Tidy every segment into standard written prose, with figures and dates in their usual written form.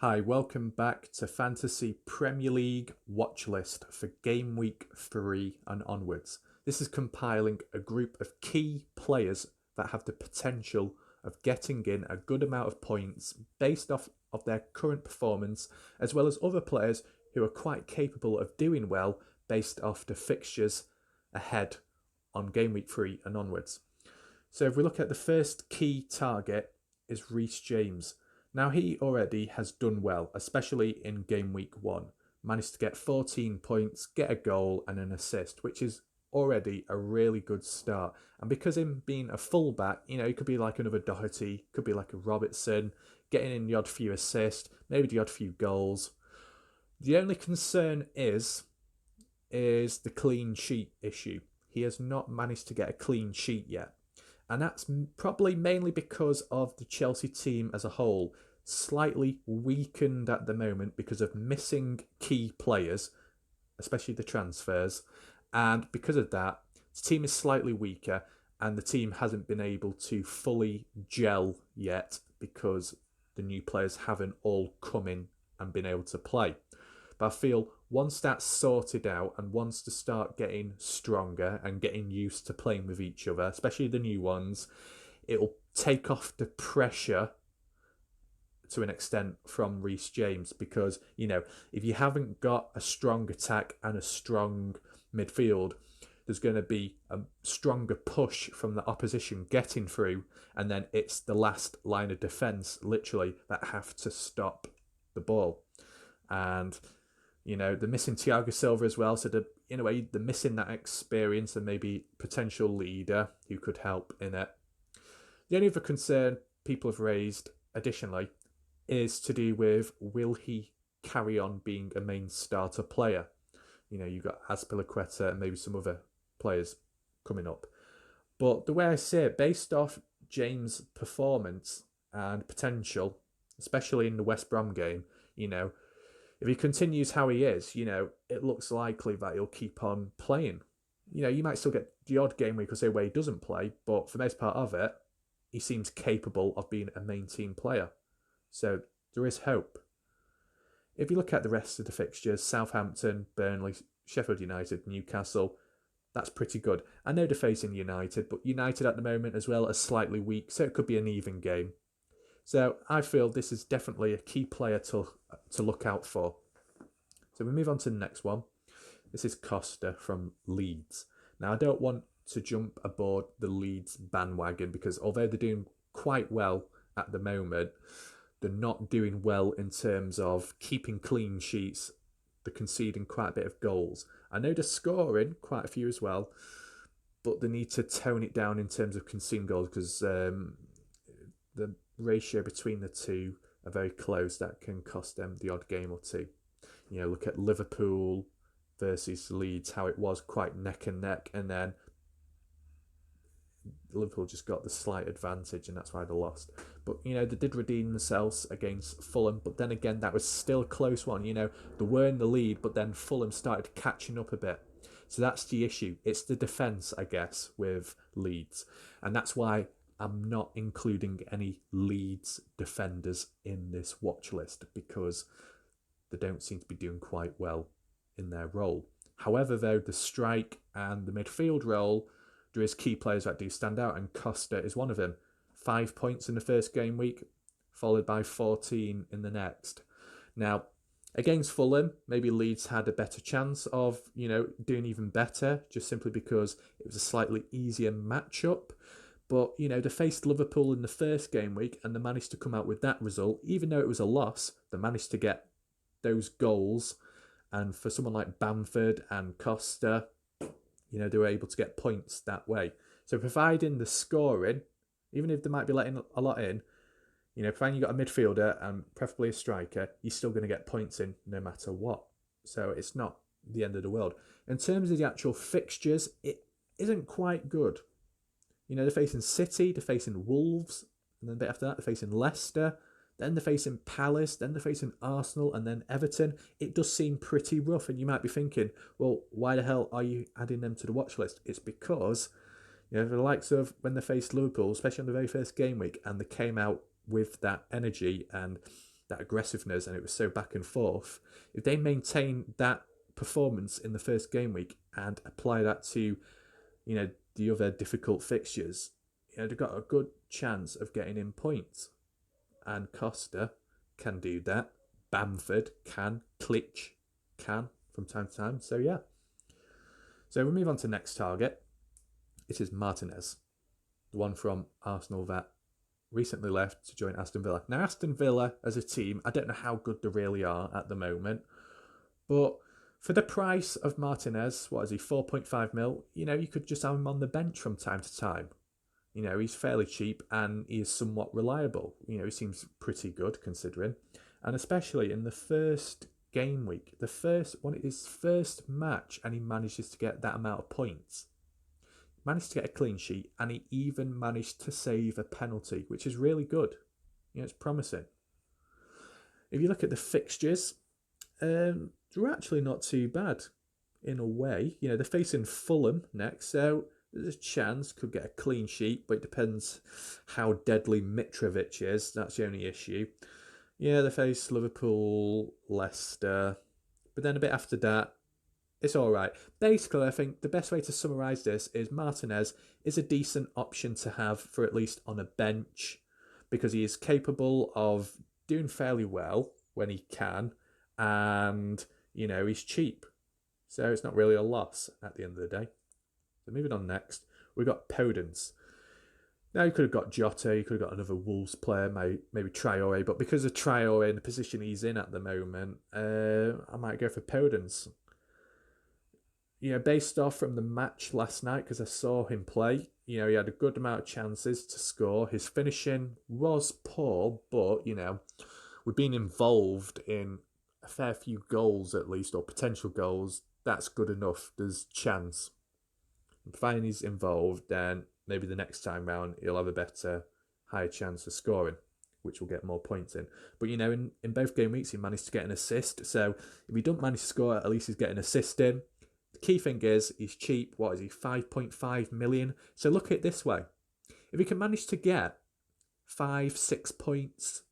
Hi, welcome back to Fantasy Premier League Watchlist for Game Week 3 and onwards. This is compiling a group of key players that have the potential of getting in a good amount of points based off of their current performance, as well as other players who are quite capable of doing well based off the fixtures ahead on Game Week 3 and onwards. So if we look at the first key target is Rhys James. Now he already has done well, especially in game week 1. Managed to get 14 points, get a goal and an assist, which is already a really good start. And because him being a fullback, he could be like another Doherty, could be like a Robertson, getting in the odd few assists, maybe the odd few goals. The only concern is the clean sheet issue. He has not managed to get a clean sheet yet. And that's probably mainly because of the Chelsea team as a whole, slightly weakened at the moment because of missing key players, especially the transfers. And because of that, the team is slightly weaker and the team hasn't been able to fully gel yet because the new players haven't all come in and been able to play. But I feel once that's sorted out and once to start getting stronger and getting used to playing with each other, especially the new ones, it'll take off the pressure to an extent from Rhys James because, if you haven't got a strong attack and a strong midfield, there's going to be a stronger push from the opposition getting through, and then it's the last line of defence, literally, that have to stop the ball. And they're missing Thiago Silva as well, so in a way, they're missing that experience and maybe potential leader who could help in it. The only other concern people have raised, additionally, is to do with will he carry on being a main starter player? You've got Azpilicueta and maybe some other players coming up. But the way I see it, based off James' performance and potential, especially in the West Brom game, if he continues how he is, it looks likely that he'll keep on playing. You might still get the odd game week or say where he doesn't play, but for the most part of it, he seems capable of being a main team player. So there is hope. If you look at the rest of the fixtures, Southampton, Burnley, Sheffield United, Newcastle, that's pretty good. I know they're facing United, but United at the moment as well are slightly weak, so it could be an even game. So I feel this is definitely a key player to look out for. So we move on to the next one. This is Costa from Leeds. Now I don't want to jump aboard the Leeds bandwagon because although they're doing quite well at the moment, they're not doing well in terms of keeping clean sheets. They're conceding quite a bit of goals. I know they're scoring quite a few as well, but they need to tone it down in terms of conceding goals because the ratio between the two are very close. That can cost them the odd game or two. Look at Liverpool versus Leeds, how it was quite neck and neck, and then Liverpool just got the slight advantage, and that's why they lost. But, they did redeem themselves against Fulham, but then again, that was still a close one. They were in the lead, but then Fulham started catching up a bit. So that's the issue. It's the defence, I guess, with Leeds. And that's why I'm not including any Leeds defenders in this watch list, because they don't seem to be doing quite well in their role. However, though, the strike and the midfield role, there is key players that do stand out, and Costa is one of them. 5 points in the first game week, followed by 14 in the next. Now, against Fulham, maybe Leeds had a better chance of, doing even better, just simply because it was a slightly easier matchup. But, they faced Liverpool in the first game week and they managed to come out with that result. Even though it was a loss, they managed to get those goals. And for someone like Bamford and Costa, they were able to get points that way. So providing the scoring, even if they might be letting a lot in, providing you've got a midfielder and preferably a striker, you're still going to get points in no matter what. So it's not the end of the world. In terms of the actual fixtures, it isn't quite good. They're facing City, they're facing Wolves, and then a bit after that, they're facing Leicester, then they're facing Palace, then they're facing Arsenal, and then Everton. It does seem pretty rough, and you might be thinking, well, why the hell are you adding them to the watch list? It's because, the likes of when they faced Liverpool, especially on the very first game week, and they came out with that energy and that aggressiveness, and it was so back and forth. If they maintain that performance in the first game week and apply that to, the other difficult fixtures, they've got a good chance of getting in points. And Costa can do that. Bamford can. Klitsch can from time to time. So, yeah. So, we move on to next target. It is Martinez, the one from Arsenal that recently left to join Aston Villa. Now, Aston Villa as a team, I don't know how good they really are at the moment, but for the price of Martinez, what is he, 4.5 mil? You could just have him on the bench from time to time. He's fairly cheap and he is somewhat reliable. He seems pretty good considering. And especially in the first game week, his first match, and he manages to get that amount of points. Managed to get a clean sheet, and he even managed to save a penalty, which is really good. It's promising. If you look at the fixtures, they're actually not too bad in a way. They're facing Fulham next, so there's a chance could get a clean sheet, but it depends how deadly Mitrovic is. That's the only issue. They face Liverpool, Leicester, but then a bit after that, it's all right. Basically, I think the best way to summarise this is Martinez is a decent option to have for at least on a bench, because he is capable of doing fairly well when he can, and, he's cheap. So it's not really a loss at the end of the day. So moving on next, we've got Potence. Now, you could have got Jota, you could have got another Wolves player, maybe Traore, but because of Traore and the position he's in at the moment, I might go for Potence. Based off from the match last night, because I saw him play, he had a good amount of chances to score. His finishing was poor, but, we've been involved in a fair few goals at least, or potential goals. That's good enough. There's chance. Providing he's involved, then maybe the next time round he'll have a higher chance of scoring, which will get more points in. But, in both game weeks, he managed to get an assist. So if he don't manage to score, at least he's getting an assist in. The key thing is he's cheap. What is he? 5.5 million. So look at it this way. If he can manage to get 5-6 points,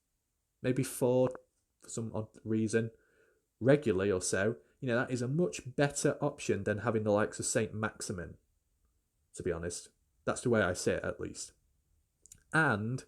maybe 4 for some odd reason, regularly or so, that is a much better option than having the likes of Saint Maximin, to be honest. That's the way I see it, at least. And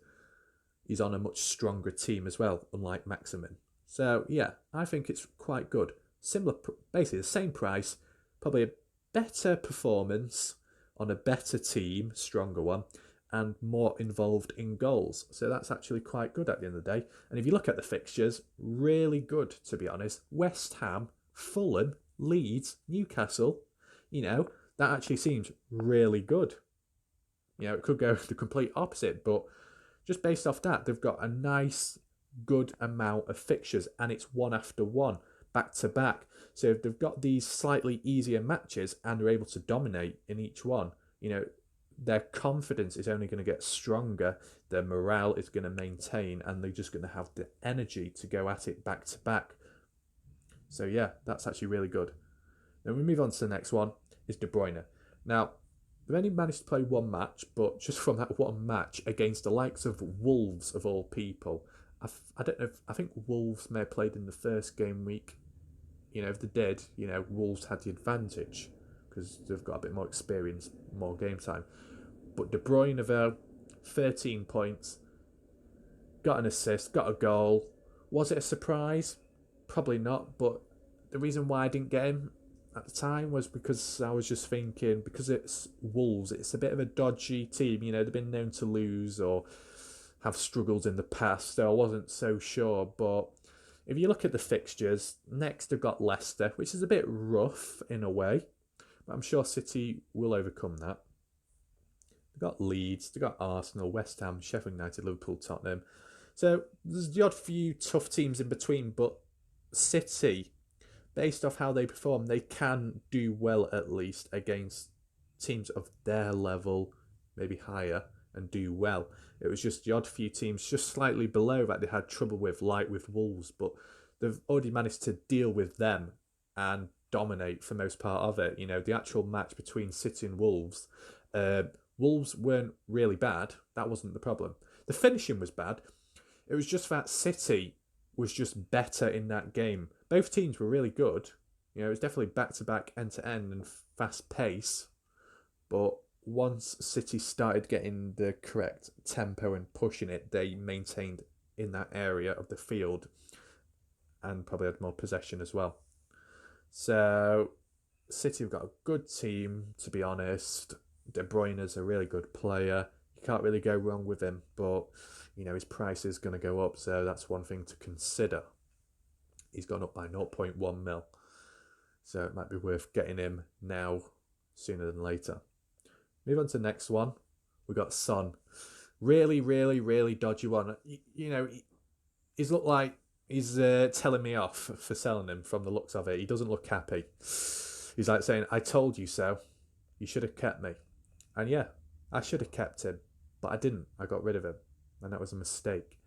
he's on a much stronger team as well, unlike Maximin. So, yeah, I think it's quite good. Similar, basically the same price, probably a better performance on a better team, stronger one, and more involved in goals. So that's actually quite good at the end of the day. And if you look at the fixtures, really good, to be honest. West Ham, Fulham, Leeds, Newcastle, that actually seems really good. It could go the complete opposite, but just based off that, they've got a nice, good amount of fixtures, and it's one after one, back to back. So if they've got these slightly easier matches and they're able to dominate in each one, their confidence is only going to get stronger, their morale is going to maintain, and they're just going to have the energy to go at it back to back. So yeah, that's actually really good. Then we move on to the next one, is De Bruyne. Now, they've only managed to play one match, but just from that one match against the likes of Wolves of all people, I don't know I think Wolves may have played in the first game week. If they did, Wolves had the advantage because they've got a bit more experience, more game time. But De Bruyne, though, 13 points, got an assist, got a goal. Was it a surprise? Probably not, but the reason why I didn't get him at the time was because I was just thinking, because it's Wolves, it's a bit of a dodgy team. They've been known to lose or have struggled in the past, so I wasn't so sure. But if you look at the fixtures, next they've got Leicester, which is a bit rough in a way, but I'm sure City will overcome that. They've got Leeds, they've got Arsenal, West Ham, Sheffield United, Liverpool, Tottenham. So there's the odd few tough teams in between, but City, based off how they perform, they can do well at least against teams of their level, maybe higher, and do well. It was just the odd few teams just slightly below that they had trouble with, like with Wolves, but they've already managed to deal with them and dominate for most part of it. The actual match between City and Wolves, Wolves weren't really bad. That wasn't the problem. The finishing was bad. It was just that City was just better in that game. Both teams were really good. It was definitely back-to-back, end-to-end and fast pace. But once City started getting the correct tempo and pushing it, they maintained in that area of the field and probably had more possession as well. So City have got a good team, to be honest. De Bruyne is a really good player. You can't really go wrong with him, but his price is going to go up, so that's one thing to consider. He's gone up by 0.1 mil, so it might be worth getting him now sooner than later. Move on to the next one. We got Son. Really, really, really dodgy one. He's looked like he's telling me off for selling him from the looks of it. He doesn't look happy. He's like saying, I told you so. You should have kept me. And yeah, I should have kept him, but I didn't. I got rid of him, and that was a mistake.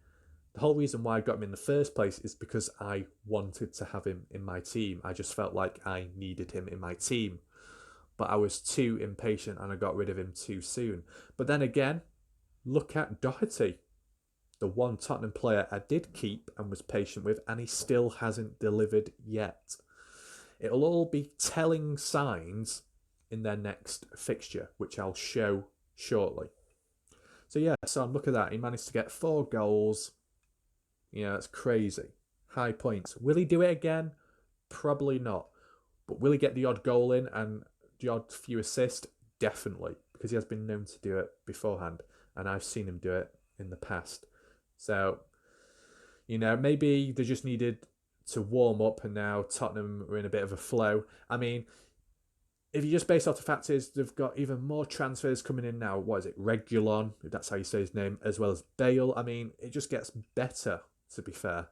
The whole reason why I got him in the first place is because I wanted to have him in my team. I just felt like I needed him in my team, but I was too impatient and I got rid of him too soon. But then again, look at Doherty, the one Tottenham player I did keep and was patient with, and he still hasn't delivered yet. It'll all be telling signs in their next fixture, which I'll show shortly. So yeah, Son, look at that. He managed to get 4 goals. That's crazy. High points. Will he do it again? Probably not. But will he get the odd goal in and the odd few assists? Definitely, because he has been known to do it beforehand, and I've seen him do it in the past. So, maybe they just needed to warm up, and now Tottenham are in a bit of a flow. I mean, if you just base off the fact is they've got even more transfers coming in now. What is it? Regulon, if that's how you say his name, as well as Bale. I mean, it just gets better, to be fair.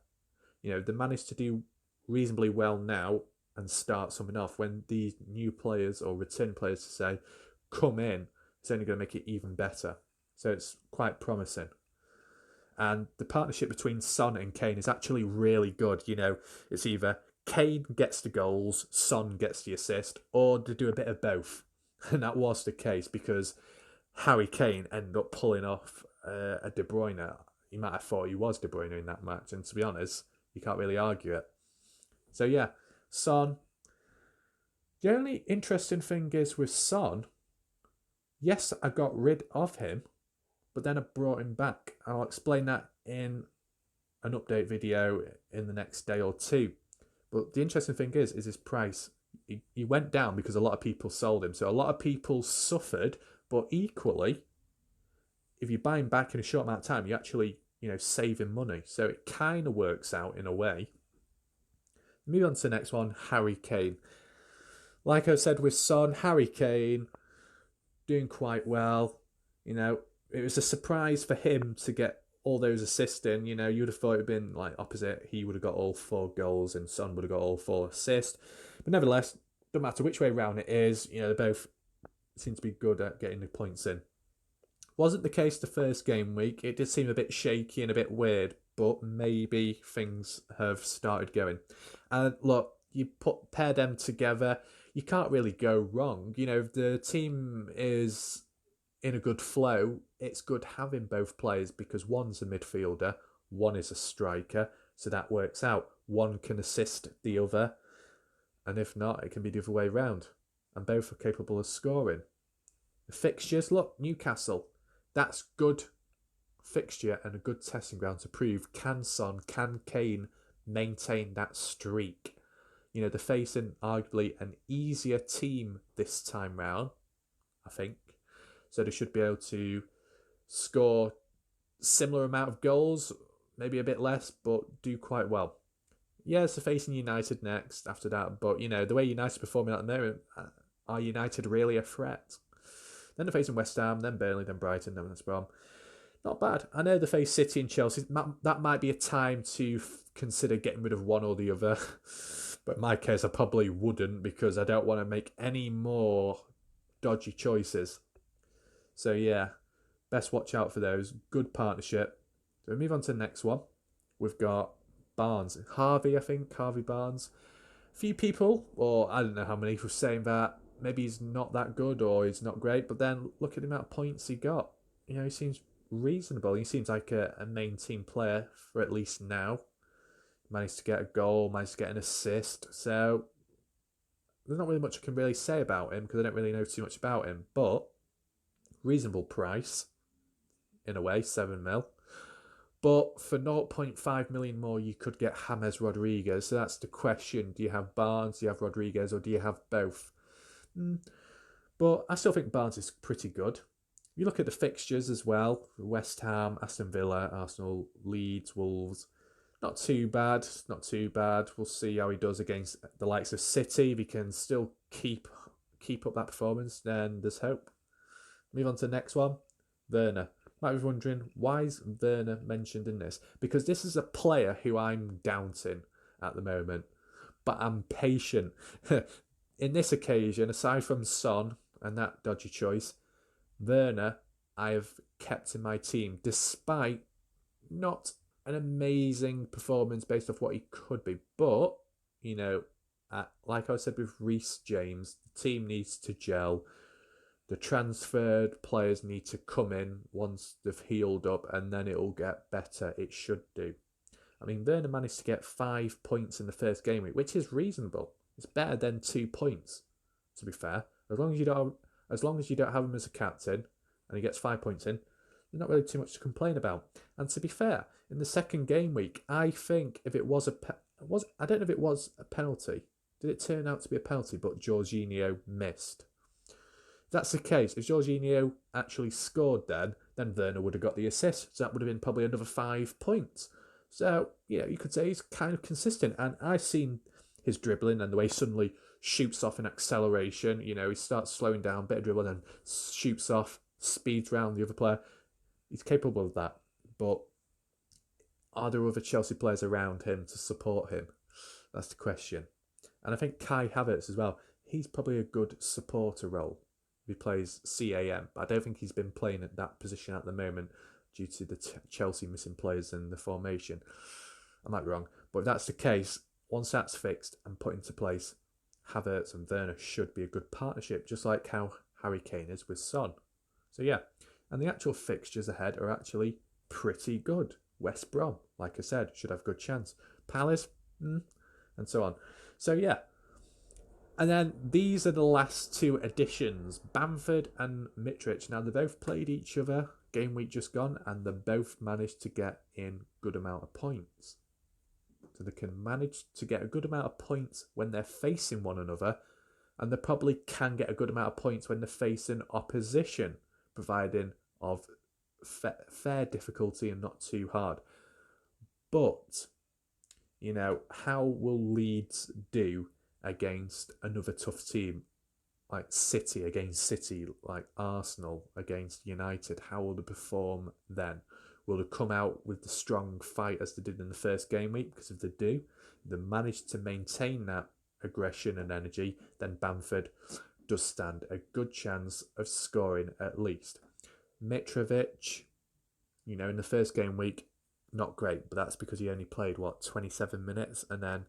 They managed to do reasonably well now and start something off. When these new players or return players to say, come in, it's only going to make it even better. So it's quite promising. And the partnership between Son and Kane is actually really good. It's either Kane gets the goals, Son gets the assist, or they do a bit of both. And that was the case because Harry Kane ended up pulling off a De Bruyne. You might have thought he was De Bruyne in that match, and to be honest, you can't really argue it. So yeah, Son. The only interesting thing is with Son, yes, I got rid of him, but then I brought him back. I'll explain that in an update video in the next day or two. But the interesting thing is his price. He went down because a lot of people sold him. So a lot of people suffered, but equally, if you buy him back in a short amount of time, you actually, saving money. So it kind of works out in a way. Move on to the next one, Harry Kane. Like I said with Son, Harry Kane doing quite well. It was a surprise for him to get all those assists in. You'd have thought it would have been like opposite. He would have got all 4 goals and Son would have got all 4 assists. But nevertheless, no matter which way round it is, they both seem to be good at getting the points in. Wasn't the case the first game week. It did seem a bit shaky and a bit weird, but maybe things have started going. And look, you pair them together, you can't really go wrong. If the team is in a good flow, it's good having both players because one's a midfielder, one is a striker, so that works out. One can assist the other, and if not, it can be the other way around. And both are capable of scoring. The fixtures, look, Newcastle, that's good fixture and a good testing ground to prove can Son, can Kane maintain that streak. They're facing arguably an easier team this time round, I think. So they should be able to score similar amount of goals, maybe a bit less, but do quite well. Yes, they're facing United next after that, but the way United performing at the moment, are United really a threat? Then they're facing West Ham, then Burnley, then Brighton, then West Brom. Not bad. I know they face City and Chelsea. That might be a time to consider getting rid of one or the other. But in my case, I probably wouldn't because I don't want to make any more dodgy choices. So yeah, best watch out for those. Good partnership. So we move on to the next one. We've got Barnes. Harvey Barnes. A few people, or I don't know how many, were saying that maybe he's not that good or he's not great, but then look at the amount of points he got. He seems reasonable. He seems like a main team player for at least now. managed to get a goal, managed to get an assist. So there's not really much I can really say about him because I don't really know too much about him. But reasonable price, in a way, 7 mil. But for 0.5 million more, you could get James Rodriguez. So that's the question. Do you have Barnes, do you have Rodriguez, or do you have both? But I still think Barnes is pretty good. You look at the fixtures as well. West Ham, Aston Villa, Arsenal, Leeds, Wolves. Not too bad. Not too bad. We'll see how he does against the likes of City. If he can still keep up that performance, then there's hope. Move on to the next one. Werner. Might be wondering, why is Werner mentioned in this? Because this is a player who I'm doubting at the moment. But I'm patient. In this occasion, aside from Son and that dodgy choice, Werner I have kept in my team, despite not an amazing performance based off what he could be. But, like I said with Rhys James, the team needs to gel. The transferred players need to come in once they've healed up, and then it'll get better. It should do. I mean, Werner managed to get 5 points in the first game week, which is reasonable. It's better than 2 points, to be fair. As long as you don't have him as a captain, and he gets 5 points in, there's not really too much to complain about. And to be fair, in the second game week, I think if it was I don't know if it was a penalty. Did it turn out to be a penalty? But Jorginho missed. If that's the case, if Jorginho actually scored then Werner would have got the assist. So that would have been probably another 5 points. So, you could say he's kind of consistent. And I've seen his dribbling and the way he suddenly shoots off in acceleration. He starts slowing down, bit of dribble, and then shoots off, speeds round the other player. He's capable of that. But are there other Chelsea players around him to support him? That's the question. And I think Kai Havertz as well. He's probably a good supporter role. He plays CAM, but I don't think he's been playing at that position at the moment due to the Chelsea missing players in the formation. I might be wrong, but if that's the case, once that's fixed and put into place, Havertz and Werner should be a good partnership, just like how Harry Kane is with Son. So yeah, and the actual fixtures ahead are actually pretty good. West Brom, like I said, should have a good chance. Palace, and so on. So yeah. And then these are the last 2 additions, Bamford and Mitrovic. Now, they both played each other game week just gone, and they both managed to get in good amount of points. So they can manage to get a good amount of points when they're facing one another, and they probably can get a good amount of points when they're facing opposition, providing of fair difficulty and not too hard. But, how will Leeds do against another tough team like City against City, like Arsenal against United? How will they perform then? Will they come out with the strong fight as they did in the first game week? Because if they do, they manage to maintain that aggression and energy, then Bamford does stand a good chance of scoring at least. Mitrovic, in the first game week, not great, but that's because he only played, 27 minutes, and then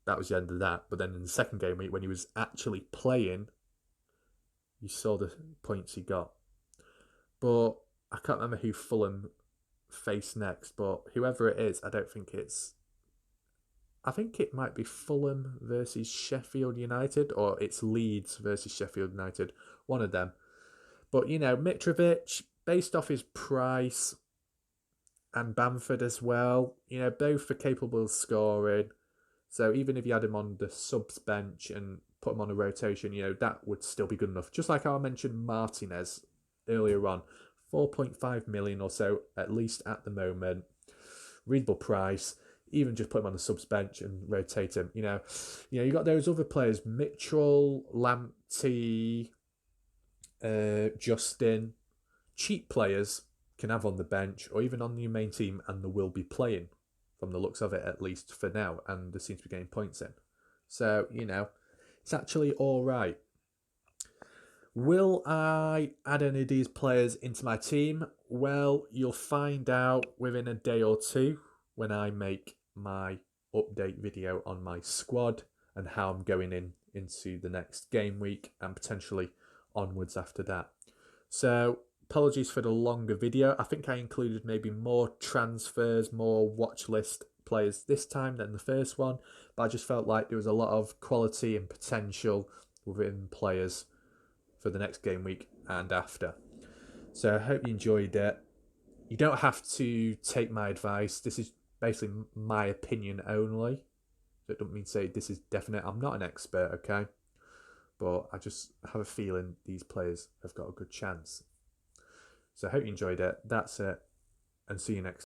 that was the end of that. But then in the second game week, when he was actually playing, you saw the points he got. But I can't remember who Fulham face next, but whoever it is, I think it might be Fulham versus Sheffield United, or it's Leeds versus Sheffield United, one of them. But, Mitrovic, based off his price, and Bamford as well, both are capable of scoring. So even if you had him on the subs bench and put him on a rotation, that would still be good enough. Just like how I mentioned Martinez earlier on, 4.5 million or so, at least at the moment. Reasonable price. Even just put him on the subs bench and rotate him. You got those other players, Mitchell, Lamptey, Justin. Cheap players can have on the bench or even on your main team, and they will be playing, from the looks of it, at least for now, and they seem to be getting points in. So, it's actually all right. Will I add any of these players into my team? Well, you'll find out within a day or two when I make my update video on my squad and how I'm going into the next game week and potentially onwards after that. So, apologies for the longer video. I think I included maybe more transfers, more watch list players this time than the first one, but I just felt like there was a lot of quality and potential within players for the next game week and after. So I hope you enjoyed it. You don't have to take my advice. This is basically my opinion only. So it doesn't mean to say this is definite. I'm not an expert, okay? But I just have a feeling these players have got a good chance. So I hope you enjoyed it. That's it. And see you next time.